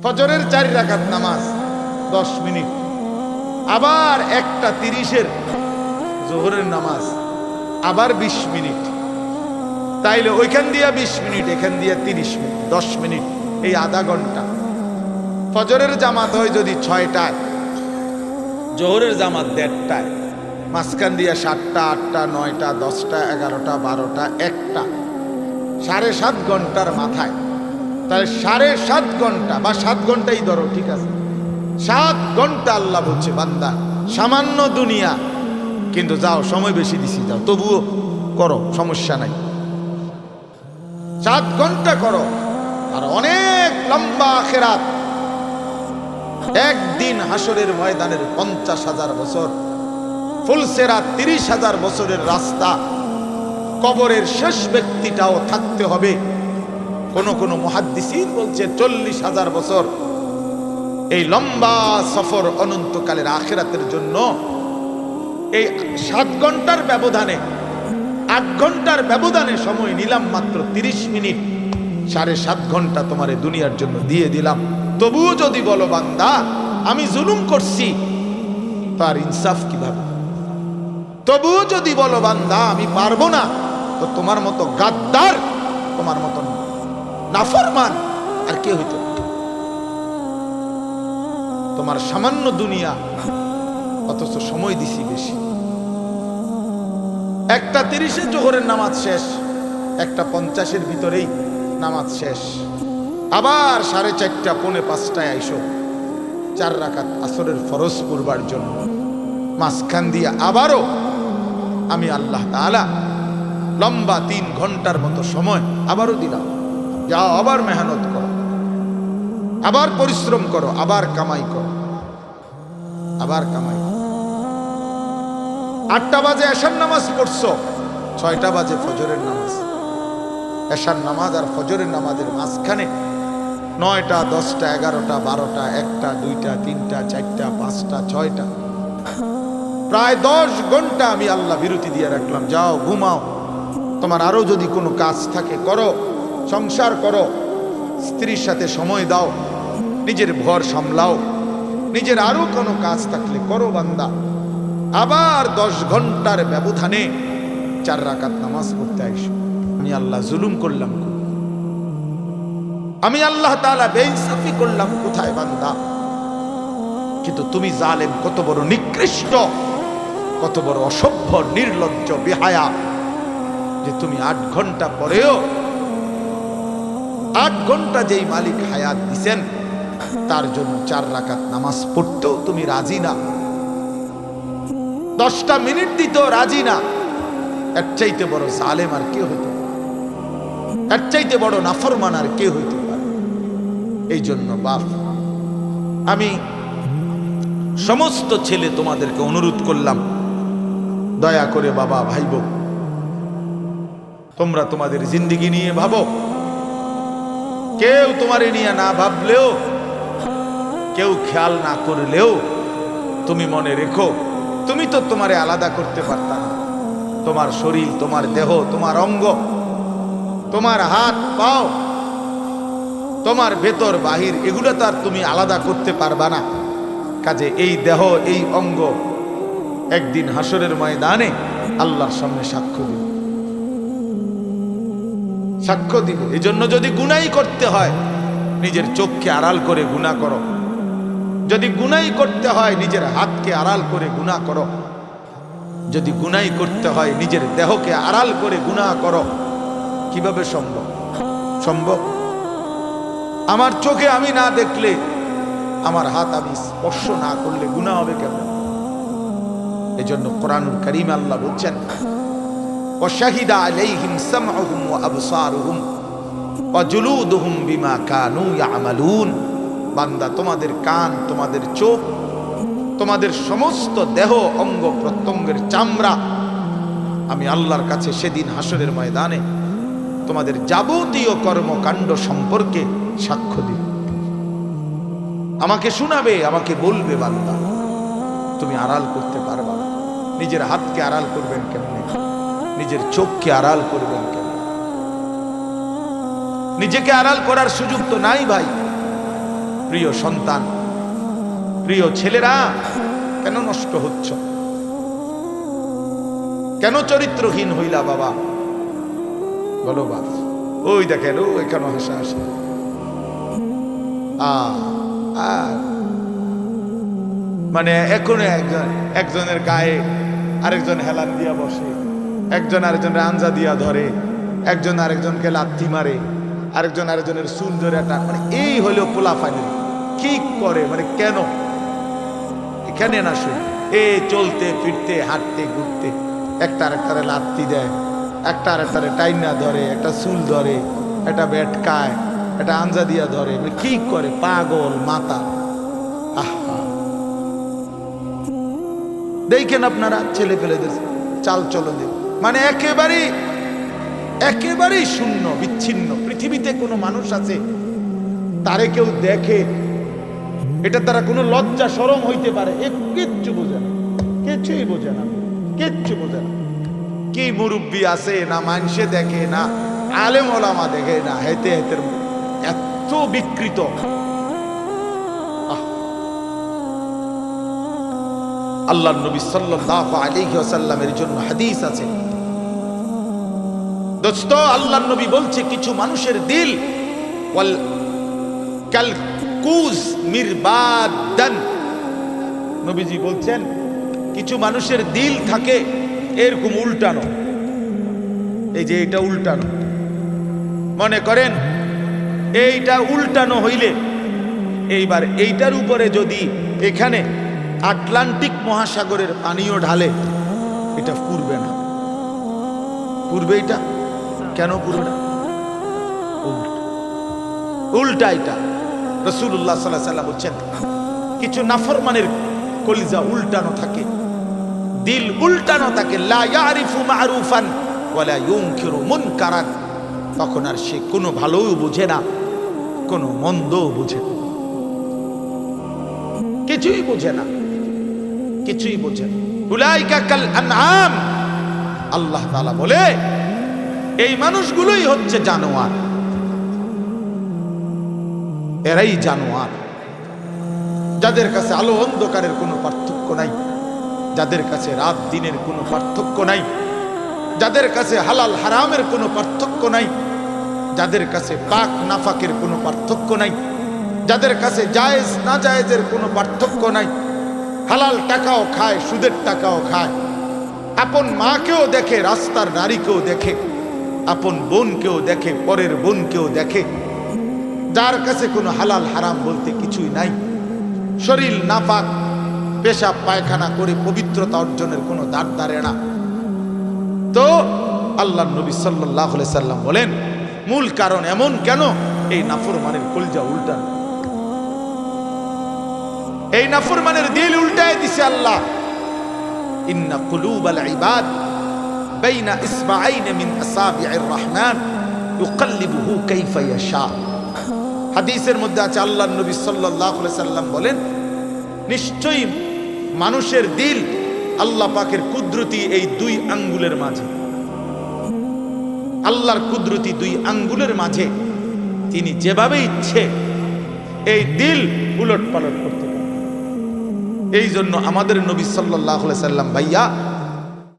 ফজরের 4 রাকাত নামাজ 10 মিনিট, আবার 1:30-এর জোহরের নামাজ আবার 20 মিনিট, তাইলে ওইখান দিয়া 20 মিনিট, এখান দিয়া 30 মিনিট, 10 মিনিট, এই আধা ঘন্টা। ফজরের জামাত হয় যদি 6টায়, জোহরের জামাত 1:30টায়, মাঝখান দিয়া 7টা, 8টা, 9টা, 10টা, 11টা, 12টা, 1টা, 7.5 ঘন্টার মাথায়। তাহলে 7.5 ঘন্টা বা 7 ঘন্টাই ধরো, ঠিক আছে, 7 ঘন্টা আল্লাহ বলছে বান্দা সামান্য দুনিয়া, কিন্তু যাও সময় বেশি দিছি, যাও তবুও করো, সমস্যা নাই, 7 ঘন্টা করো। আর অনেক লম্বা আখিরাত, একদিন হাসরের ময়দানের 50,000 বছর, ফুলসেরাত 30,000 বছরের রাস্তা, কবরের শেষ ব্যক্তিটাও থাকতে হবে। কোন মুহাদ্দিসিন বলছে 40,000 বছর। এই লম্বা সফর অনন্তকালের আখিরাতের জন্য এই 7 ঘন্টার ব্যবধানে, 8 ঘন্টার ব্যবধানে সময় নিলাম মাত্র 30 মিনিট, 7.5 ঘন্টা তোমার দুনিয়ার জন্য দিয়ে দিলাম। তবুও যদি বলো বান্দা আমি জুলুম করছি, তার ইনসাফ কিভাবে? তবুও যদি বলো বান্দা আমি পারবো না, তো তোমার মতো গাদ্দার, তোমার মতো নাফরমান আর কে হইতো? তোমার সামান্য দুনিয়া, অথচ সময় দিছি বেশি। 1:30-এ জোহরের নামাজ শেষ, 1:50-এর ভিতরেই নামাজ শেষ, আবার 4:30, 4:45টায় আইসো 4 রাকাত আসরের ফরজ পড়বার জন্য। মাঝখান দিয়ে আবারও আমি আল্লাহ তাআলা লম্বা 3 ঘন্টার মতো সময় আবারও দিলাম, যাও আবার মেহনত করো, আবার পরিশ্রম করো, আবার কামাই করো, আবার কামাই। 8টা বাজে এশার নামাজ পড়ছো, 6টা বাজে ফজরের নামাজ। এশার নামাজ আর ফজরের নামাজের মাঝখানে 9টা, 10টা, 11টা, 12টা, 1টা, 2টা, 3টা, 4টা, 5টা, 6টা, প্রায় 10 ঘন্টা আমি আল্লাহ বিরতি দিয়ে রাখলাম। যাও ঘুমাও, তোমার আরো যদি কোনো কাজ থাকে করো, সংসার করো, স্ত্রীর সাথে সময় দাও, নিজের ঘর সামলাও, নিজের আরো কোনো কাজ থাকলে করো বান্দা। আবার 10 ঘন্টার ব্যবধানে 4 রাকাত নামাজ পড়তে আইসো। আমি আল্লাহ জুলুম করলাম, আমি আল্লাহ তাআলা বেইনসাফি করলাম কোথায় বান্দা? কিন্তু তুমি জালেম, কত বড় নিকৃষ্ট, কত বড় অসভ্য, নির্লজ্জ, বেহায়া, যে তুমি 8 ঘন্টা পরেও, 8 ঘন্টা যেই মালিক হায়াত দিছেন তার জন্য 4 রাকাত নামাজ পড়তেও তুমি রাজি না, 10টা মিনিট দিতেও রাজি না। এর চাইতে বড় জালেম আর কে হইতে পারে? এর চাইতে বড় নাফরমান আর কে হইতে পারে? এই জন্য বাপ, আমি সমস্ত ছেলে তোমাদেরকে অনুরোধ করলাম, দয়া করে বাবা, ভাইবো, তোমরা তোমাদের জিন্দেগি নিয়ে ভাবো। কেউ তোমারে নিয়ে না ভাবলেও, কেউ খেয়াল না করলেও, তুমি মনে রেখো তুমি তো তোমারে আলাদা করতে পারতা না। তোমার শরীর, তোমার দেহ, তোমার অঙ্গ, তোমার হাত পাও, তোমার ভেতর বাহির, এগুলো তো আর তুমি আলাদা করতে পারবা না। কাজে এই দেহ, এই অঙ্গ একদিন হাসরের ময়দানে আল্লাহর সামনে সাক্ষ্য দিবে, সাক্ষ্য দিবে। এই জন্য যদি গুনাই করতে হয় নিজের চোখকে আড়াল করে গুনাহ করো, যদি গুনাই করতে হয় নিজের হাতকে আড়াল করে গুনাহ করো, যদি গুনাই করতে হয় নিজের দেহকে আড়াল করে গুনাহ করো। কিভাবে সম্ভব? সম্ভব? আমার চোখে আমি না দেখলে, আমার হাত আমি স্পর্শ না করলে গুনাহ হবে কেমন? এজন্য কোরআনুল কারীমে আল্লাহ বলছেন, ওয়াশাহিদা আলাইহিম সামউহুম ওয়া আবসারুহুম ওয়া জুলুদুহুম বিমা কানু ইয়ামালুন। বান্দা, তোমাদের কান, তোমাদের চোখ, তোমাদের সমস্ত দেহ, অঙ্গ প্রত্যঙ্গের চামড়া আমি আল্লাহর কাছে সেদিন হাসরের ময়দানে তোমাদের যাবতীয় কর্মকাণ্ড সম্পর্কে সাক্ষ্য দিবে, আমাকে শোনাবে, আমাকে বলবে। বান্দা, তুমি আড়াল করতে পারবা না। নিজের হাতকে আড়াল করবেন কেমনে? নিজের চোখকে আড়াল করবেন কেমনে? নিজেকে আড়াল করার সুযোগ তো নাই ভাই। প্রিয় সন্তান, প্রিয় ছেলেরা, কেন নষ্ট হচ্ছ? কেন চরিত্রহীন হইলা বাবা? বলো বাবা। ওই দেখেন, ও কেন হাসা হাসি। মানে এখন একজনের গায়ে আরেকজন হেলান দিয়া বসে, একজন আরেকজনের আঞ্জা দিয়া ধরে, একজন আরেকজনকে লাথি মারে, আরেকজন আরেকজনের চুল ধরে টান। মানে এই হলো পোলাপানি। কি করে মানে কেন? এখানে না শুনি এ চলতে ফিরতে হাঁটতে ঘুরতে একটা আরেকটারে লাথি দেয়, একটা আরেকটারে টাইনা ধরে, একটা চুল ধরে, একটা বেটকায়, একটা আঞ্জা দিয়া ধরে। মানে কি করে? পাগল মাতা। আহা, দেখেন আপনারা ছেলে পেলেদের চাল চলন, মানে একেবারেই শূন্য, বিচ্ছিন্ন। পৃথিবীতে কোনো মানুষ আছে তারে কেউ দেখে এটা তারা কোনো লজ্জা শরম হইতে পারে? কিচ্ছু বোঝে না, কিছুই বোঝে না, কিচ্ছু বোঝে না। কি মুরব্বী আছে না মানুষে দেখে, না আলেম ওলামা দেখে, না হেতে হেতের এত বিকৃত। আল্লাহর নবী সাল্লাল্লাহু আলাইহি ওয়াসাল্লামের জন্য হাদিস আছে দোস্ত। আল্লাহর নবী বলছে কিছু মানুষের দিল ওয়াল কালকুজ মিরবাদান। নবীজি বলছেন কিছু মানুষের দিল থাকে এরকম উল্টানো। এই যে এটা উল্টানো, মনে করেন এইটা উল্টানো হইলে এইবার এইটার উপরে যদি এখানে আটলান্টিক মহাসাগরের পানিও ঢালে, এটা পুরবে না। পুরবে এটা কেন পুরবে না? উল্টা এটা। রাসূলুল্লাহ সাল্লাল্লাহু আলাইহি ওয়াসাল্লাম বলছেন কিছু নাফরমানের কলিজা উল্টানো থাকে, দিল উল্টানো থাকে। লা ইয়ারিফু মা'রুফান ওয়ালা ইউনকিরু মুনকারান। তখন আর সে কোনো ভালোও বুঝে না, কোনো মন্দও বুঝে না, কিছুই বুঝে না, কিছুই বোঝে না। উলাইকা কাল আনআম। আল্লাহ তাআলা বলে এই মানুষগুলোই হচ্ছে জানোয়ার, এরাই জানোয়ার, যাদের কাছে আলো অন্ধকারের কোনো পার্থক্য নাই, যাদের কাছে রাত দিনের কোনো পার্থক্য নাই, যাদের কাছে হালাল হারামের কোনো পার্থক্য নাই, যাদের কাছে পাক নাফাকের কোনো পার্থক্য নাই, যাদের কাছে জায়েজ না জায়েজের কোনো পার্থক্য নাই। হালাল টাকাও খায়, সুদের টাকাও খায়, আপন মাকেও দেখে, রাস্তার নারীকেও দেখে, আপন বোনকেও দেখে, পরের বোনকেও দেখে, যার কাছে কোনো হালাল হারাম বলতে কিছুই নাই। শরীর নাপাক, পেশাব পায়খানা করে পবিত্রতা অর্জনের কোনো দাঁড় দাঁড়ে না। তো আল্লাহর নবী সাল্লাল্লাহু আলাইহি সাল্লাম বলেন মূল কারণ এমন কেন? এই নাফরমানের কলিজা উল্টানো, এই নাফরমানের দিল উল্টায় দিছে আল্লাহ। ইন্না কুলুবাল ইবাদ বাইনা ইসবাআইন মিন আসাবি'ir রহমান ইউকাল্লিবুহু কাইফা ইয়াশা। হাদিসের মধ্যে আছে আল্লাহর নবী সাল্লাল্লাহু আলাইহি সাল্লাম বলেন নিশ্চয়ই মানুষের দিল আল্লাহ পাকের কুদরতি এই দুই আঙ্গুলের মাঝে, আল্লাহর কুদরতি দুই আঙ্গুলের মাঝে তিনি যেভাবে ইচ্ছে এই দিল উলট পালট করতে পারেন। এই জন্য আমাদের নবী সাল্লাল্লাহু আলাইহি সাল্লাম ভাইয়া